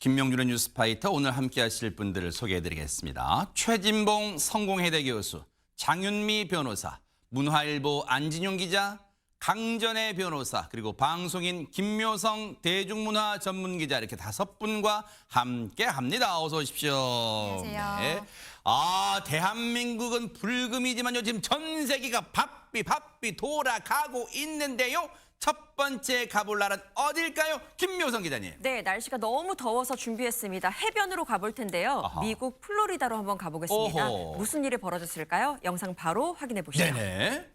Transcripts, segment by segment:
김명준의 뉴스파이터 오늘 함께 하실 분들을 소개해드리겠습니다. 최진봉 성공회대 교수, 장윤미 변호사, 문화일보 안진용 기자, 강전애 변호사, 그리고 방송인 김묘성 대중문화 전문기자 이렇게 5분과 함께합니다. 어서 오십시오. 안녕하세요. 네. 대한민국은 불금이지만요. 지금 전 세계가 바삐 돌아가고 있는데요. 첫 번째 가볼 나라는 어딜까요? 김묘성 기자님. 네, 날씨가 너무 더워서 준비했습니다. 해변으로 가볼 텐데요. 아하. 미국 플로리다로 한번 가보겠습니다. 오호. 무슨 일이 벌어졌을까요? 영상 바로 확인해 보시죠. 네네.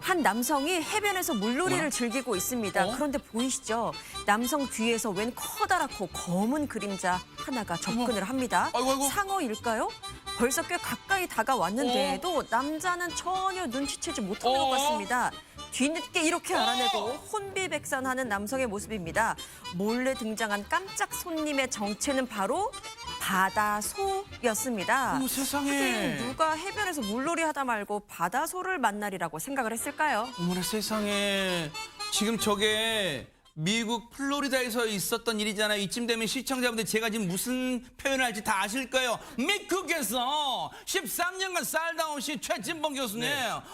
한 남성이 해변에서 물놀이를 즐기고 있습니다. 그런데 보이시죠? 남성 뒤에서 웬 커다랗고 검은 그림자 하나가 접근을 합니다. 아이고. 상어일까요? 벌써 꽤 가까이 다가왔는데도 남자는 전혀 눈치채지 못하는 것 같습니다. 뒤늦게 이렇게 알아내고 혼비백산하는 남성의 모습입니다. 몰래 등장한 깜짝 손님의 정체는 바로 바다소였습니다. 어머, 세상에. 하긴 누가 해변에서 물놀이 하다 말고 바다소를 만나리라고 생각을 했을까요? 어머나 세상에. 지금 저게 미국 플로리다에서 있었던 일이잖아요. 이쯤 되면 시청자분들 제가 지금 무슨 표현을 할지 다 아실 거예요. 미국에서 13년간 살다 오신 최진봉 교수님.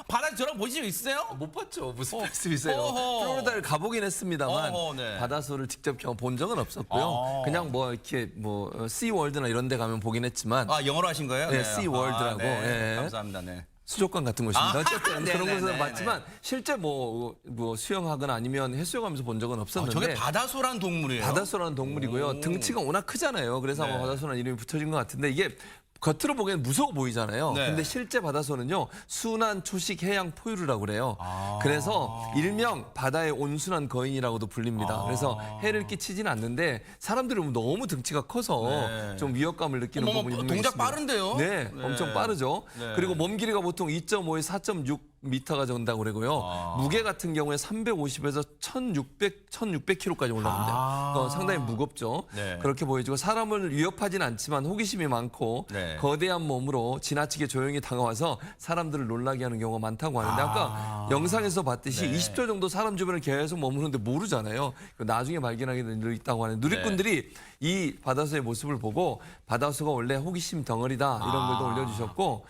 바다 저랑 보신 적 있어요? 못 봤죠. 무슨 말씀이세요? 어허. 플로리다를 가보긴 했습니다만 어허, 네. 바다소를 직접 본 적은 없었고요. 그냥 뭐 이렇게 뭐 씨월드나 이런 데 가면 보긴 했지만 영어로 하신 거예요? 네, 씨월드라고. 네. 예. 감사합니다. 네. 수족관 같은 곳입니다. 어쨌든 네, 그런 네, 곳을 네, 봤지만 실제 뭐 수영하거나 아니면 해수욕하면서 본 적은 없었는데 저게 바다소라는 동물이에요? 바다소라는 동물이고요. 등치가 워낙 크잖아요. 그래서 아마 네. 바다소라는 이름이 붙여진 것 같은데 이게 겉으로 보기엔 무서워 보이잖아요. 네. 근데 실제 바다소는요. 순환 초식 해양 포유류라고 그래요. 그래서 일명 바다의 온순한 거인이라고도 불립니다. 그래서 해를 끼치진 않는데 사람들이 보면 너무 등치가 커서 네. 좀 위협감을 느끼는 어머, 부분이 분명히 동작 있습니다. 빠른데요? 네, 네. 엄청 빠르죠. 네. 그리고 몸 길이가 보통 2.5에서 4.6 미터가 된다고 그러고요. 무게 같은 경우에 350에서 1600kg까지 올라옵니다. 상당히 무겁죠. 네. 그렇게 보여지고 사람을 위협하진 않지만 호기심이 많고 네. 거대한 몸으로 지나치게 조용히 다가와서 사람들을 놀라게 하는 경우가 많다고 하는데 아까 영상에서 봤듯이 네. 20초 정도 사람 주변을 계속 머무는데 모르잖아요. 나중에 발견하게 된 일이 있다고 하는 누리꾼들이 이 바다소의 모습을 보고 바다소가 원래 호기심 덩어리다 이런 글도 올려주셨고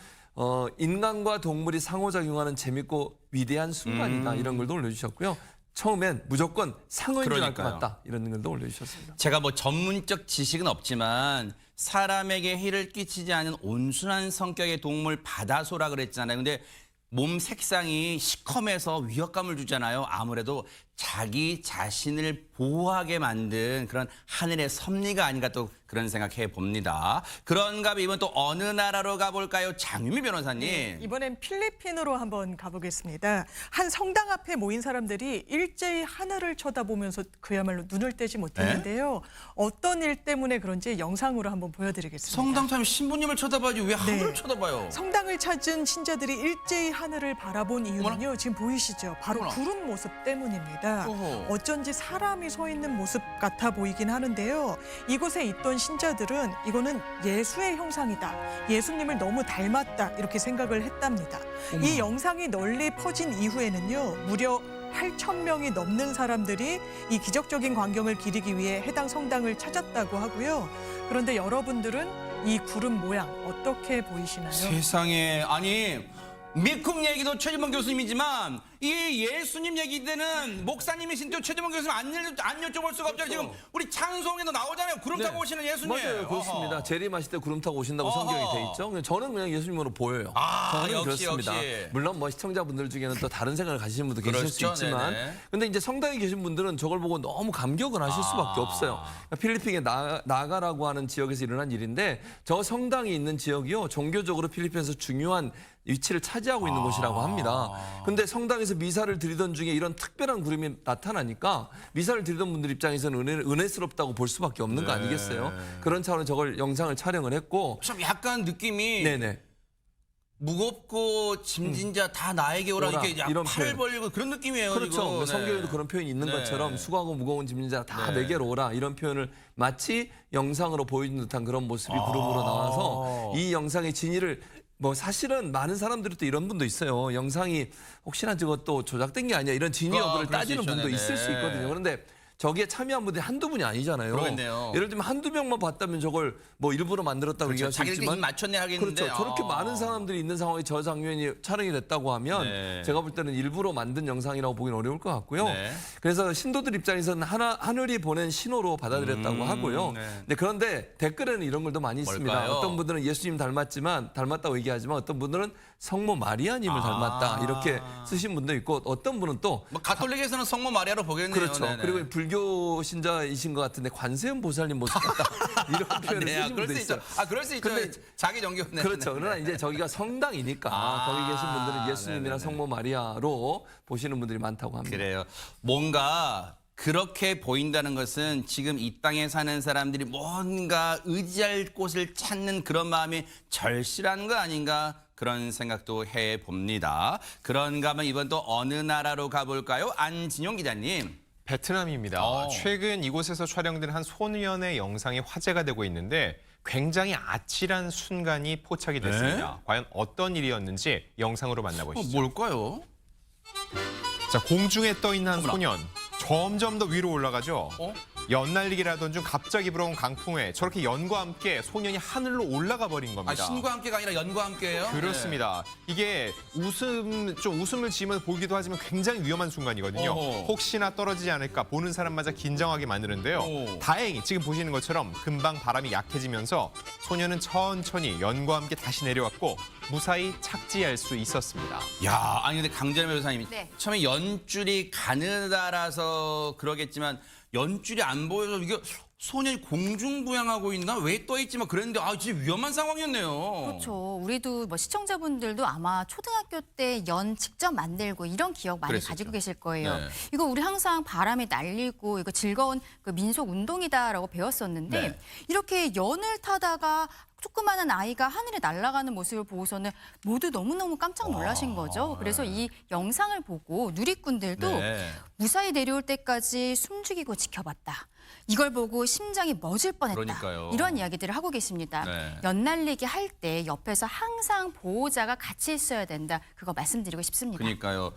인간과 동물이 상호작용하는 재밌고 위대한 순간이다 이런 글도 올려주셨고요. 처음엔 무조건 상어인 줄 알 것 그러니까요. 같다 이런 글도 올려주셨습니다. 제가 뭐 전문적 지식은 없지만 사람에게 해를 끼치지 않은 온순한 성격의 동물 바다소라 그랬잖아요. 근데 몸 색상이 시커매서 위협감을 주잖아요. 아무래도 자기 자신을 보호하게 만든 그런 하늘의 섭리가 아닌가 또 그런 생각해 봅니다. 그런가 하면 이번 또 어느 나라로 가볼까요? 장윤미 변호사님. 이번엔 필리핀으로 한번 가보겠습니다. 한 성당 앞에 모인 사람들이 일제히 하늘을 쳐다보면서 그야말로 눈을 떼지 못했는데요. 어떤 일 때문에 그런지 영상으로 한번 보여드리겠습니다. 성당 차면 신부님을 쳐다봐야지 왜 하늘을 네. 쳐다봐요? 성당을 찾은 신자들이 일제히 하늘을 바라본 이유는요. 지금 보이시죠? 바로 어머나. 구름 모습 때문입니다. 어허. 어쩐지 사람이 서 있는 모습 같아 보이긴 하는데요. 이곳에 있던 신자들은 이거는 예수의 형상이다. 예수님을 너무 닮았다. 이렇게 생각을 했답니다. 이 영상이 널리 퍼진 이후에는요. 무려 8,000명이 넘는 사람들이 이 기적적인 광경을 기리기 위해 해당 성당을 찾았다고 하고요. 그런데 여러분들은 이 구름 모양 어떻게 보이시나요? 세상에. 아니 미국 얘기도 최진봉 교수님이지만 이 예수님 얘기 때는 목사님이신 또 최진봉 교수님 안 여쭤볼 수가 없잖아요. 지금 우리 찬송에도 나오잖아요. 구름 타고 오시는 예수님. 맞아요, 그렇습니다. 어허. 재림하실 때 구름 타고 오신다고 어허. 성경이 돼 있죠. 근데 저는 그냥 예수님으로 보여요. 저는 역시, 그렇습니다. 역시. 물론 뭐 시청자분들 중에는 또 다른 생각을 가지시는 분도 계실 수 그렇죠, 있지만, 네네. 근데 이제 성당에 계신 분들은 저걸 보고 너무 감격을 하실 수밖에 없어요. 그러니까 필리핀의 나가라고 하는 지역에서 일어난 일인데 저 성당이 있는 지역이요 종교적으로 필리핀에서 중요한 위치를 차지하고 있는 곳이라고 합니다. 근데 성당에서 미사를 드리던 중에 이런 특별한 구름이 나타나니까 미사를 드리던 분들 입장에서는 은혜스럽다고 볼 수밖에 없는 거 아니겠어요? 그런 차원에서 저걸 영상을 촬영을 했고 참 약간 느낌이 네네. 무겁고 짐진 자 다 나에게 오라 오라, 이렇게 이런 팔 표현. 벌리고 그런 느낌이에요. 그렇죠. 지금. 네. 성경에도 그런 표현이 있는 네. 것처럼 수고하고 무거운 짐진 자 다 네. 내게로 오라 이런 표현을 마치 영상으로 보여준 듯한 그런 모습이 구름으로 나와서 이 영상의 진위를 뭐 사실은 많은 사람들이 또 이런 분도 있어요. 영상이 혹시나 저것도 조작된 게 아니야 이런 진위 여부를 그럴 수 따지는 있죠. 분도 네네. 있을 수 있거든요. 그런데 저기에 참여한 분들이 한두 분이 아니잖아요. 그러겠네요. 예를 들면 한두 명만 봤다면 저걸 뭐 일부러 만들었다고 그렇죠. 얘기할 수 자기들끼리 입 있지만 맞췄네 하겠는데. 그렇죠. 저렇게 많은 사람들이 있는 상황에 저 장면이 촬영이 됐다고 하면 네. 제가 볼 때는 일부러 만든 영상이라고 보기는 어려울 것 같고요. 네. 그래서 신도들 입장에서는 하늘이 보낸 신호로 받아들였다고 하고요. 네. 네, 그런데 댓글에는 이런 글도 많이 있습니다. 뭘까요? 어떤 분들은 예수님 닮았다고 얘기하지만 어떤 분들은 성모 마리아님을 닮았다 이렇게 쓰신 분도 있고 어떤 분은 또 뭐 가톨릭에서는 성모 마리아로 보겠네요. 그렇죠. 네네. 그리고 불교 신자이신 것 같은데 관세음 보살님 모습 같다 이런 표현을 네, 쓰신 그럴 분도 수 있죠. 있어요. 그럴 수 있죠. 근데 자기 정교. 네, 그렇죠. 네, 그러나 네. 이제 저기가 성당이니까 거기 계신 분들은 예수님이나 네네네. 성모 마리아로 보시는 분들이 많다고 합니다. 그래요. 뭔가 그렇게 보인다는 것은 지금 이 땅에 사는 사람들이 뭔가 의지할 곳을 찾는 그런 마음이 절실한 거 아닌가 그런 생각도 해봅니다. 그런가 하면 이번 또 어느 나라로 가볼까요? 안진용 기자님. 베트남입니다. 최근 이곳에서 촬영된 한 소년의 영상이 화제가 되고 있는데 굉장히 아찔한 순간이 포착이 됐습니다. 네? 과연 어떤 일이었는지 영상으로 만나보시죠. 뭘까요? 자, 공중에 떠 있는 한 소년. 점점 더 위로 올라가죠. 연날리기를 하던 중 갑자기 불어온 강풍에 저렇게 연과 함께 소년이 하늘로 올라가 버린 아, 겁니다. 신과 함께가 아니라 연과 함께예요? 그렇습니다. 이게 웃음을 지으면서 보기도 하지만 굉장히 위험한 순간이거든요. 어허. 혹시나 떨어지지 않을까 보는 사람마저 긴장하게 만드는데요. 오. 다행히 지금 보시는 것처럼 금방 바람이 약해지면서 소녀는 천천히 연과 함께 다시 내려왔고 무사히 착지할 수 있었습니다. 야, 아니 근데 강재현 변호사님 네. 처음에 연줄이 가느다라서 그러겠지만 연줄이 안 보여서 이게 소년이 공중부양하고 있나? 왜 떠있지? 막 그랬는데 아 진짜 위험한 상황이었네요. 그렇죠. 우리도 뭐 시청자분들도 아마 초등학교 때 연 직접 만들고 이런 기억 많이 그랬었죠. 가지고 계실 거예요. 네. 이거 우리 항상 바람에 날리고 이거 즐거운 그 민속 운동이다라고 배웠었는데 네. 이렇게 연을 타다가 조그마한 아이가 하늘에 날아가는 모습을 보고서는 모두 너무너무 깜짝 놀라신 거죠. 그래서 이 영상을 보고 누리꾼들도 네. 무사히 내려올 때까지 숨죽이고 지켜봤다. 이걸 보고 심장이 멎을 뻔했다. 그러니까요. 이런 이야기들을 하고 계십니다. 네. 연날리기 할 때 옆에서 항상 보호자가 같이 있어야 된다. 그거 말씀드리고 싶습니다. 그러니까요.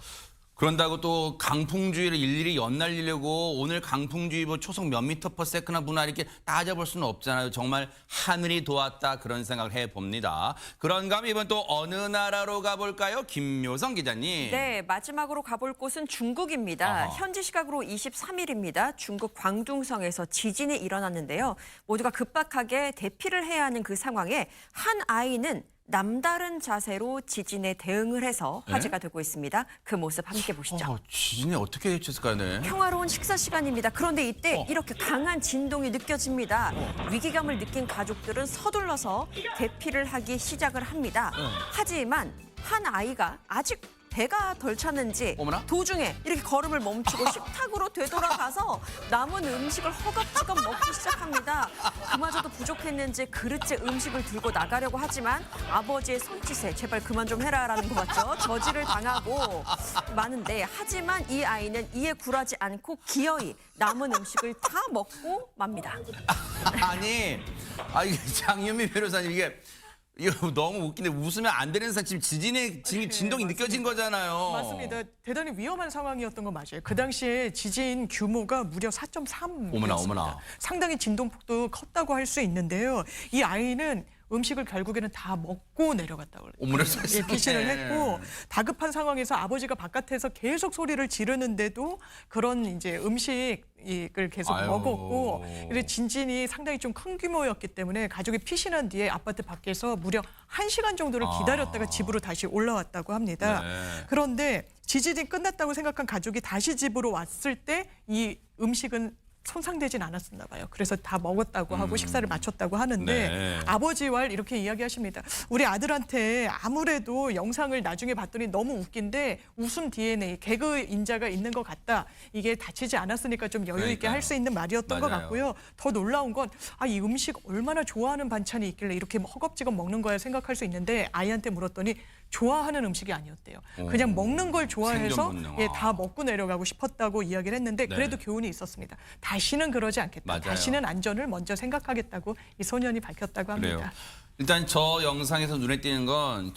그런다고 또 강풍주의를 일일이 연날리려고 오늘 강풍주의보 초속 몇 미터 퍼 세크나 분화 이렇게 따져볼 수는 없잖아요. 정말 하늘이 도왔다 그런 생각을 해봅니다. 그런가 하면 이번 또 어느 나라로 가볼까요? 김묘성 기자님. 네, 마지막으로 가볼 곳은 중국입니다. 아하. 현지 시각으로 23일입니다. 중국 광둥성에서 지진이 일어났는데요. 모두가 급박하게 대피를 해야 하는 그 상황에 한 아이는 남다른 자세로 지진에 대응을 해서 화제가 되고 있습니다. 그 모습 함께 보시죠. 지진이 어떻게 대처했을까요? 네. 평화로운 식사 시간입니다. 그런데 이때 이렇게 강한 진동이 느껴집니다. 위기감을 느낀 가족들은 서둘러서 대피를 하기 시작을 합니다. 하지만 한 아이가 아직 배가 덜 찼는지 어머나? 도중에 이렇게 걸음을 멈추고 식탁으로 되돌아가서 남은 음식을 허겁지겁 먹기 시작합니다. 그마저도 부족했는지 그릇째 음식을 들고 나가려고 하지만 아버지의 손짓에 제발 그만 좀 해라라는 거 맞죠? 저지를 당하고 마는데 하지만 이 아이는 이에 굴하지 않고 기어이 남은 음식을 다 먹고 맙니다. 아니, 이게 장유미 변호사님 이거 너무 웃긴데 웃으면 안 되는 사람 지금 진동이 느껴진 거잖아요. 맞습니다. 대단히 위험한 상황이었던 거 맞아요. 그 당시에 지진 규모가 무려 4.3였습니다. 어머나. 상당히 진동폭도 컸다고 할 수 있는데요. 이 아이는 음식을 결국에는 다 먹고 내려갔다고 어머나 그래요. 세상에. 피신을 했고 다급한 상황에서 아버지가 바깥에서 계속 소리를 지르는데도 그런 이제 음식을 계속 아유. 먹었고 그래서 진진이 상당히 좀 큰 규모였기 때문에 가족이 피신한 뒤에 아파트 밖에서 무려 1시간 정도를 기다렸다가 집으로 다시 올라왔다고 합니다. 네. 그런데 지진이 끝났다고 생각한 가족이 다시 집으로 왔을 때 이 음식은 손상되진 않았었나 봐요. 그래서 다 먹었다고 하고 식사를 마쳤다고 하는데 네. 아버지와 이렇게 이야기하십니다. 우리 아들한테 아무래도 영상을 나중에 봤더니 너무 웃긴데 웃음 뒤에는 개그 인자가 있는 것 같다. 이게 다치지 않았으니까 좀 여유 있게 그러니까요. 할 수 있는 말이었던 것 맞아요. 같고요. 더 놀라운 건 이 음식 얼마나 좋아하는 반찬이 있길래 이렇게 허겁지겁 먹는 거야 생각할 수 있는데 아이한테 물었더니 좋아하는 음식이 아니었대요. 그냥 먹는 걸 좋아해서 생존 본능. 다 먹고 내려가고 싶었다고 이야기를 했는데 네. 그래도 교훈이 있었습니다. 다시는 그러지 않겠다. 맞아요. 다시는 안전을 먼저 생각하겠다고 이 소년이 밝혔다고 합니다. 그래요. 일단 저 영상에서 눈에 띄는 건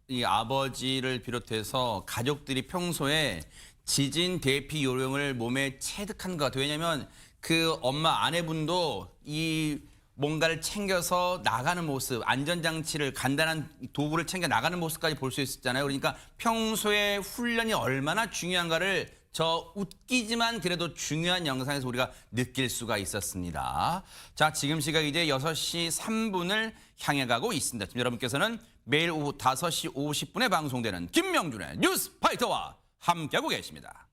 이 아버지를 비롯해서 가족들이 평소에 지진 대피 요령을 몸에 체득한 것 같아요. 왜냐하면 그 엄마 아내분도 이 뭔가를 챙겨서 나가는 모습, 안전장치를 간단한 도구를 챙겨 나가는 모습까지 볼 수 있었잖아요. 그러니까 평소에 훈련이 얼마나 중요한가를 저 웃기지만 그래도 중요한 영상에서 우리가 느낄 수가 있었습니다. 자, 지금 시각 이제 6시 3분을 향해 가고 있습니다. 지금 여러분께서는 매일 오후 5시 50분에 방송되는 김명준의 뉴스 파이터와 함께하고 계십니다.